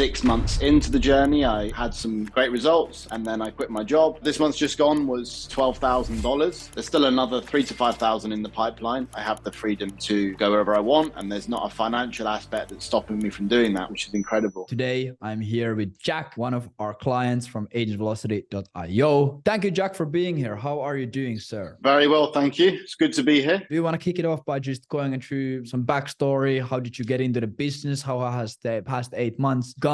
6 months into the journey, I had some great results and then I quit my job. This month's just gone was $12,000. There's still another 3 to 5,000 in the pipeline. I have the freedom to go wherever I want and there's not a financial aspect that's stopping me from doing that, which is incredible. Today, I'm here with Jack, one of our clients from agentvelocity.io. Thank you, Jack, for being here. How are you doing, sir? Very well, thank you. It's good to be here. Do you want to kick it off by just going through some backstory? How did you get into the business? How has the past 8 months gone?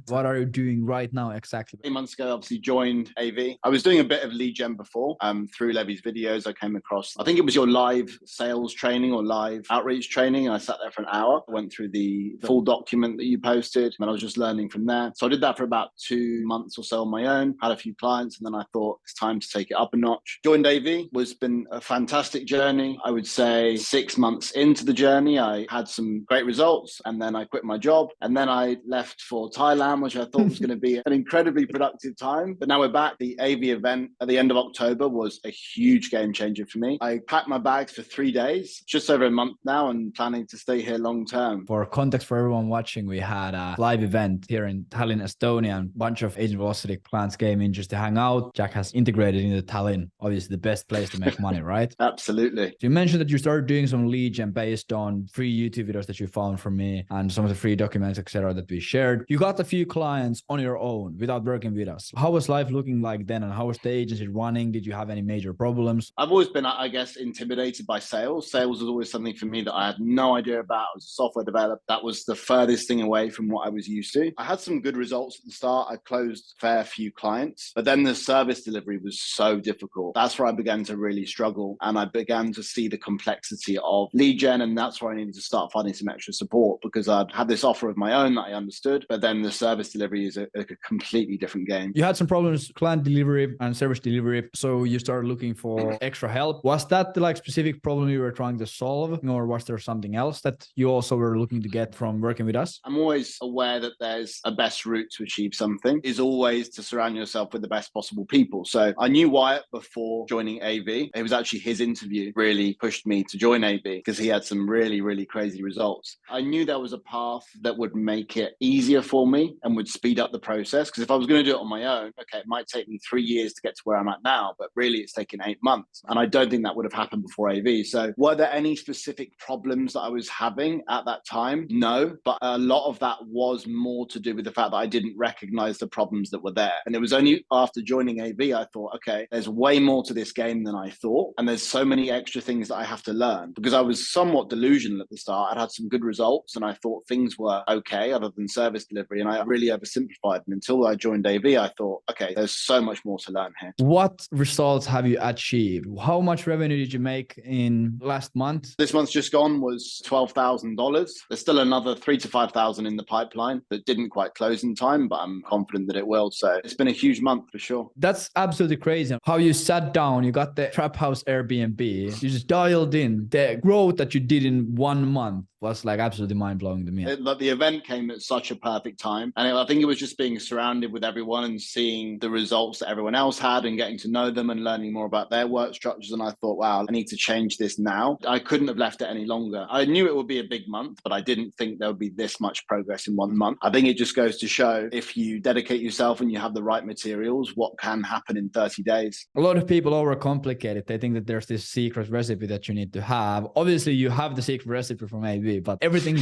What are you doing right now exactly? 8 months ago, obviously joined AV. I was doing a bit of lead gen before. Through Levy's videos, I came across, I think it was your live sales training or live outreach training. And I sat there for an hour, went through the full document that you posted, and I was just learning from there. So I did that for about 2 months or so on my own, had a few clients, and then I thought it's time to take it up a notch. Joined AV, was been a fantastic journey. I would say 6 months into the journey, I had some great results, and then I quit my job, and then I left for Thailand, which I thought was going to be an incredibly productive time. But now we're back. The AV event at the end of October was a huge game changer for me. I packed my bags for 3 days, just over a month now, and planning to stay here long term. For context for everyone watching, we had a live event here in Tallinn, Estonia, and a bunch of Agent Velocity clients came in just to hang out. Jack has integrated into Tallinn, obviously the best place to make money, right? Absolutely. So you mentioned that you started doing some lead gen based on free YouTube videos that you found from me and some of the free documents, etc., that we shared. You got a few clients on your own without working with us. How was life looking like then, and how was the agency running? Did you have any major problems? I've always been, I guess, intimidated by sales. Sales was always something for me that I had no idea about. I was a software developer. That was the furthest thing away from what I was used to. I had some good results at the start. I closed a fair few clients, but then the service delivery was so difficult. That's where I began to really struggle, and I began to see the complexity of lead gen, and that's where I needed to start finding some extra support, because I'd had this offer of my own that I understood, but then the service delivery is a completely different game. You had some problems, client delivery and service delivery, so you started looking for extra help. Was that the specific problem you were trying to solve, or was there something else that you also were looking to get from working with us? I'm always aware that there's a best route to achieve something, is always to surround yourself with the best possible people. So I knew Wyatt before joining AV. It was actually his interview really pushed me to join AV, because he had some really, really crazy results. I knew there was a path that would make it easier for me and would speed up the process, because if I was going to do it on my own, okay, it might take me 3 years to get to where I'm at now, but really it's taken 8 months. And I don't think that would have happened before AV. So were there any specific problems that I was having at that time? No, but a lot of that was more to do with the fact that I didn't recognize the problems that were there. And it was only after joining AV, I thought, okay, there's way more to this game than I thought. And there's so many extra things that I have to learn, because I was somewhat delusional at the start. I'd had some good results and I thought things were okay other than service delivery. And I really oversimplified. And until I joined AV, I thought, okay, there's so much more to learn here. What results have you achieved? How much revenue did you make in last month? This month's just gone was $12,000. There's still another 3 to 5,000 in the pipeline that didn't quite close in time, but I'm confident that it will. So it's been a huge month for sure. That's absolutely crazy. How you sat down, you got the trap house Airbnb, you just dialed in. The growth that you did in 1 month was absolutely mind-blowing to me. The event came at such a perfect time. And I think it was just being surrounded with everyone and seeing the results that everyone else had and getting to know them and learning more about their work structures. And I thought, wow, I need to change this now. I couldn't have left it any longer. I knew it would be a big month, but I didn't think there would be this much progress in 1 month. I think it just goes to show, if you dedicate yourself and you have the right materials, what can happen in 30 days. A lot of people overcomplicate it. They think that there's this secret recipe that you need to have. Obviously, you have the secret recipe from AV, but everything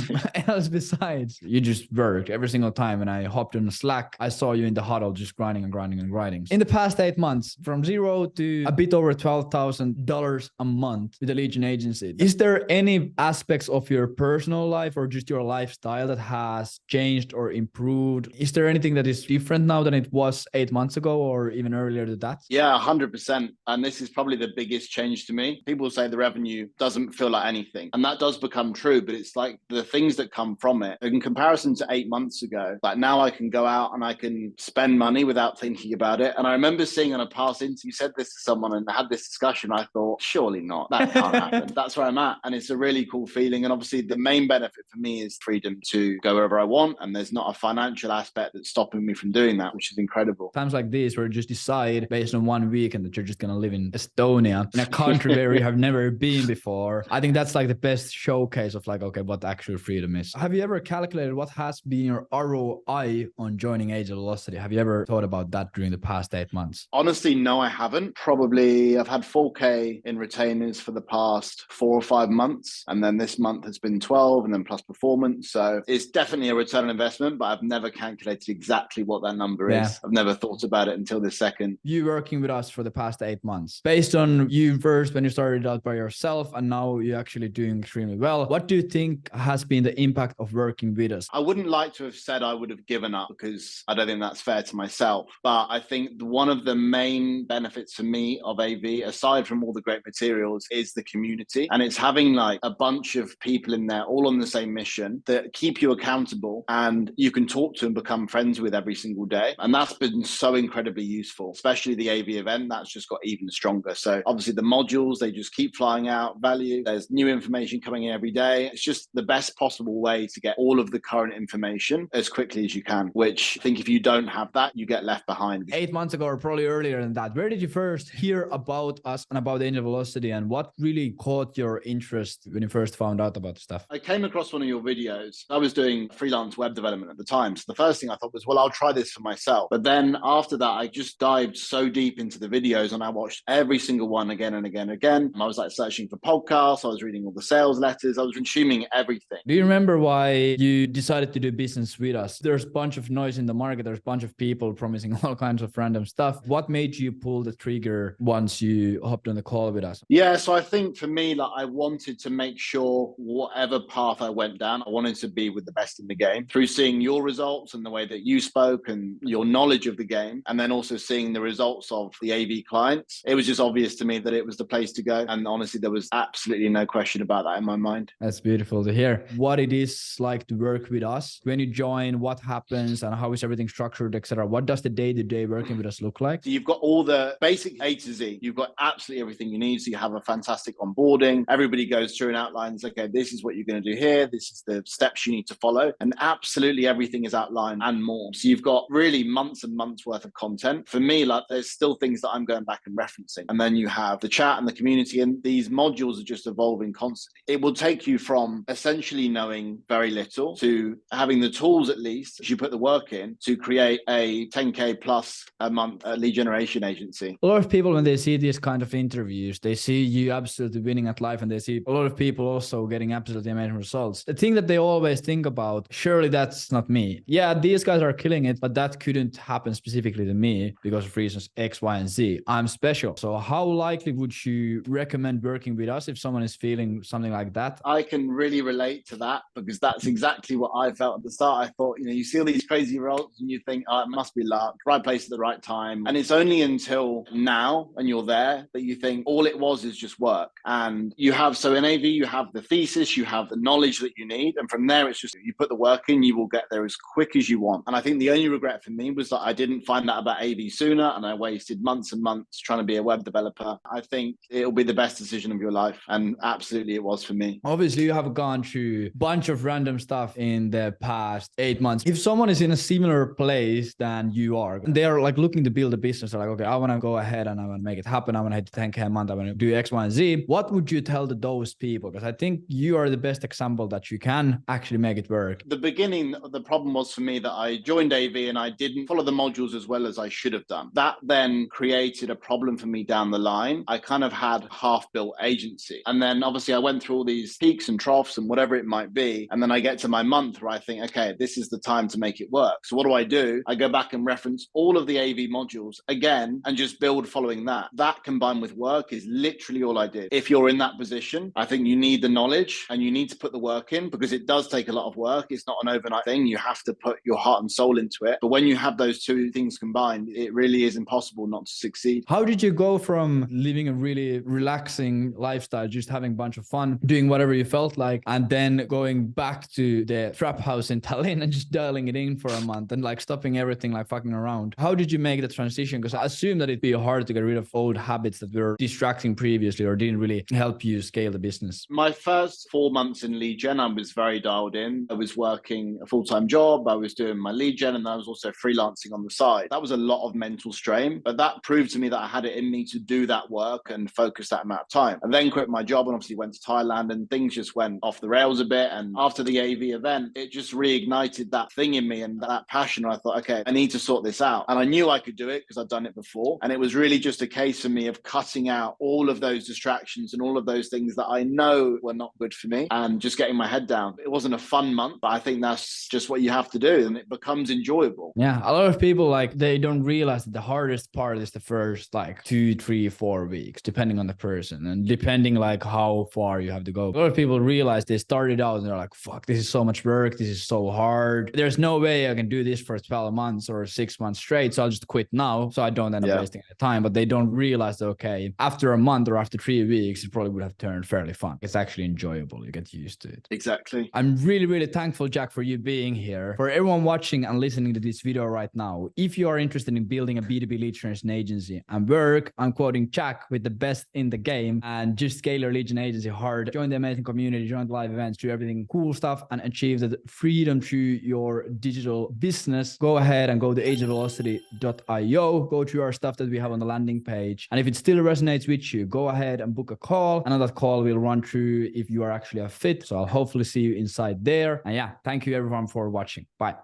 else besides, you just worked every single time. When I hopped on Slack, I saw you in the huddle just grinding and grinding and grinding. In the past 8 months, from zero to a bit over $12,000 a month with the lead gen agency, is there any aspects of your personal life or just your lifestyle that has changed or improved? Is there anything that is different now than it was 8 months ago or even earlier than that? Yeah, 100%. And this is probably the biggest change to me. People say the revenue doesn't feel like anything. And that does become true, but it's like the things that come from it. In comparison to 8 months ago, like now I can go out and I can spend money without thinking about it. And I remember seeing on a past interview, said this to someone and had this discussion. I thought, surely not. That can't happen. That's where I'm at. And it's a really cool feeling. And obviously the main benefit for me is freedom to go wherever I want. And there's not a financial aspect that's stopping me from doing that, which is incredible. Times like this where you just decide based on 1 weekend that you're just going to live in Estonia, in a country where you have never been before. I think that's the best showcase of okay, what actual freedom is. Have you ever calculated what has been your ROI on joining Age of Velocity? Have you ever thought about that during the past 8 months? Honestly, no, I haven't. Probably I've had 4K in retainers for the past 4 or 5 months. And then this month has been 12 and then plus performance. So it's definitely a return on investment, but I've never calculated exactly what that number is. I've never thought about it until this second. You working with us for the past 8 months. Based on you first when you started out by yourself and now you're actually doing extremely well, what do you think has been the impact of working with us? I wouldn't like to have said I would have given up because I don't think that's fair to myself. But I think one of the main benefits for me of AV, aside from all the great materials, is the community. And it's having like a bunch of people in there all on the same mission that keep you accountable and you can talk to and become friends with every single day. And that's been so incredibly useful, especially the AV event. That's just got even stronger. So obviously the modules, they just keep flying out value. There's new information coming in every day. It's just the best possible way to get all of the current information as quickly as you can, which I think if you don't have that, you get left behind. 8 months ago, or probably earlier than that, where did you first hear about us and about Age of Velocity, and what really caught your interest when you first found out about the stuff? I came across one of your videos. I was doing freelance web development at the time. So the first thing I thought was, well, I'll try this for myself. But then after that, I just dived so deep into the videos and I watched every single one again and again and again. I was like searching for podcasts. I was reading all the sales letters. I was consuming everything. Do you remember why you decided to do business with us? There's a bunch of noise in the market. There's a bunch of people promising all kinds of random stuff. What made you pull the trigger once you hopped on the call with us? Yeah, so I think for me, like I wanted to make sure whatever path I went down, I wanted to be with the best in the game through seeing your results and the way that you spoke and your knowledge of the game. And then also seeing the results of the AV clients. It was just obvious to me that it was the place to go. And honestly, there was absolutely no question about that in my mind. That's beautiful to hear. What it is like to work with us. When you join, what happens and how is everything structured, etc. What does the day-to-day working with us look like? So you've got all the basic A to Z. You've got absolutely everything you need. So you have a fantastic onboarding. Everybody goes through and outlines, okay, this is what you're going to do here. This is the steps you need to follow. And absolutely everything is outlined and more. So you've got really months and months worth of content. For me, like there's still things that I'm going back and referencing. And then you have the chat and the community, and these modules are just evolving constantly. It will take you from essentially knowing very little to having the tools, at least, as you put the work in, to create a 10K plus a month lead generation agency. A lot of people, when they see these kind of interviews, they see you absolutely winning at life, and they see a lot of people also getting absolutely amazing results. The thing that they always think about, surely that's not me. Yeah, these guys are killing it, but that couldn't happen specifically to me because of reasons X, Y, and Z. I'm special. So how likely would you recommend working with us if someone is feeling something like that? I can really relate to that because that's exactly what I felt at the start. I thought, you see all these crazy results and you think, oh, it must be luck, right place at the right time. And it's only until now and you're there that you think all it was is just work. And you have, so in AV, you have the thesis, you have the knowledge that you need. And from there, it's just, you put the work in, you will get there as quick as you want. And I think the only regret for me was that I didn't find out about AV sooner and I wasted months and months trying to be a web developer. I think it'll be the best decision of your life. And absolutely it was for me. Obviously, you have gone through a bunch of random stuff in the past 8 months. If someone is in a similar place than you are, they are like looking to build a business, they're like, okay, I want to go ahead and I want to make it happen. I want to hit 10K a month. I want to do X, Y, and Z. What would you tell those people? Because I think you are the best example that you can actually make it work. The beginning, the problem was for me that I joined AV and I didn't follow the modules as well as I should have done. That then created a problem for me down the line. I kind of had half-built agency. And then obviously I went through all these peaks and troughs and whatever it might be. And then I get to my month where I think, okay, this is the time to make it work. So what do? I go back and reference all of the AV modules again and just build following that. That combined with work is literally all I did. If you're in that position, I think you need the knowledge and you need to put the work in because it does take a lot of work. It's not an overnight thing. You have to put your heart and soul into it. But when you have those two things combined, it really is impossible not to succeed. How did you go from living a really relaxing lifestyle, just having a bunch of fun, doing whatever you felt like, and then going back to the trap house in Tallinn and just dialing it in for a month and like stopping everything, like fucking around? How did you make the transition? Because I assume that it'd be hard to get rid of old habits that were distracting previously or didn't really help you scale the business. My first 4 months in lead gen, I was very dialed in. I was working a full-time job. I was doing my lead gen and I was also freelancing on the side. That was a lot of mental strain, but that proved to me that I had it in me to do that work and focus that amount of time. I then quit my job and obviously went to Thailand and things just went went off the rails a bit. And after the AV event, it just reignited that thing in me and that passion. I thought, okay, I need to sort this out. And I knew I could do it because I'd done it before. And it was really just a case of me of cutting out all of those distractions and all of those things that I know were not good for me and just getting my head down. It wasn't a fun month, but I think that's just what you have to do, and it becomes enjoyable. Yeah, a lot of people, like, they don't realize that the hardest part is the first like 2, 3, 4 weeks, depending on the person and depending like how far you have to go. A lot of people realize they started out and they're like, fuck, this is so much work, this is so hard, there's no way I can do this for 12 months or 6 months straight, so I'll just quit now so I don't end up wasting any time. But they don't realize that, okay, after a month or after 3 weeks, it probably would have turned fairly fun. It's actually enjoyable. You get used to it. Exactly. I'm really, really thankful, Jack, for you being here. For everyone watching and listening to this video right now, if you are interested in building a B2B lead generation agency and work, I'm quoting Jack, with the best in the game, and just scale your lead gen agency hard, join the amazing community, join the live events, do everything cool stuff, and achieve the freedom through your digital business, go ahead and go to agentvelocity.io, go through our stuff that we have on the landing page. And if it still resonates with you, go ahead and book a call. And on that call, we'll run through if you are actually a fit. So I'll hopefully see you inside there. And yeah, thank you everyone for watching. Bye.